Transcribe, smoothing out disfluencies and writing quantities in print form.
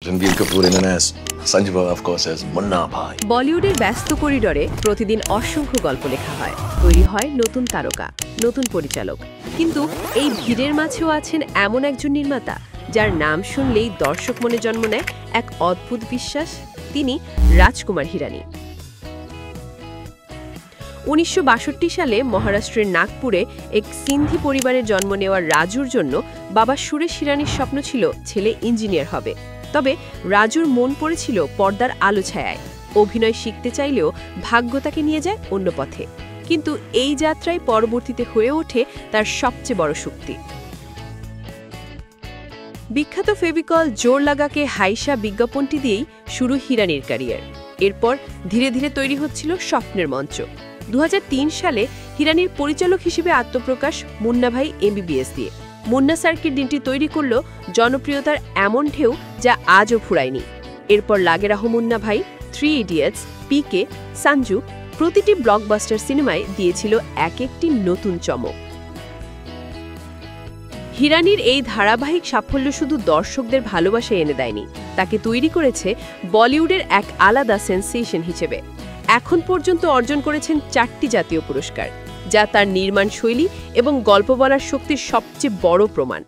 Ranbir Kapoor in an as Sanjay Baba, of course, as Munna Bhai. বলিউডের ব্যস্ত করিডরে প্রতিদিন অসংখ্য গল্প লেখা হয়, তৈরি হয় নতুন তারকা, নতুন পরিচালক। কিন্তু এই ভিড়ের মাঝেও আছেন এমন একজন নির্মাতা যার নাম শুনলেই দর্শক মনে জন্ম নেয় এক অদ্ভুত বিশ্বাস। তিনি রাজকুমার হিরানি। 1962 সালে মহারাষ্ট্রের নাগপুরে এক সিন্ধি পরিবারে জন্ম নেওয়া রাজুর জন্য বাবা সুরেশ হিরানির স্বপ্ন ছিল ছেলে ইঞ্জিনিয়ার হবে। তবে রাজুর মন পড়েছিল পর্দার আলো ছায়ায়। অভিনয় শিখতে চাইলেও ভাগ্য তাকে নিয়ে যায় অন্য পথে। কিন্তু এই যাত্রায় পরবর্তীতে হয়ে ওঠে তার সবচেয়ে বড় শক্তি। বিখ্যাত ফেভিকল জোর লাগাকে হাইসা বিজ্ঞাপনটি দিয়েই শুরু হিরানির ক্যারিয়ার। এরপর ধীরে ধীরে তৈরি হচ্ছিল স্বপ্নের মঞ্চ। 2003 সালে হিরানির পরিচালক হিসেবে আত্মপ্রকাশ মুন্না ভাই MBBS দিয়ে। মুন্না সার্কিট দিনটি তৈরি করল জনপ্রিয়তার এমন ঢেউ যা আজও ফুরায়নি। এরপর লাগে রাহো মুন্না ভাই, 3 ইডিয়টস, PK, সঞ্জু প্রতিটি ব্লকবাস্টার সিনেমায় দিয়েছিল এক একটি নতুন চমক। হিরানির এই ধারাবাহিক সাফল্য শুধু দর্শকদের ভালোবাসা এনে দেয়নি, তাকে তৈরি করেছে বলিউডের এক আলাদা সেন্সেশন হিসেবে। এখন পর্যন্ত অর্জন করেছেন 4টি জাতীয় পুরস্কার, যা তার নির্মাণ শৈলী এবং গল্প বলার শক্তির সবচেয়ে বড় প্রমাণ।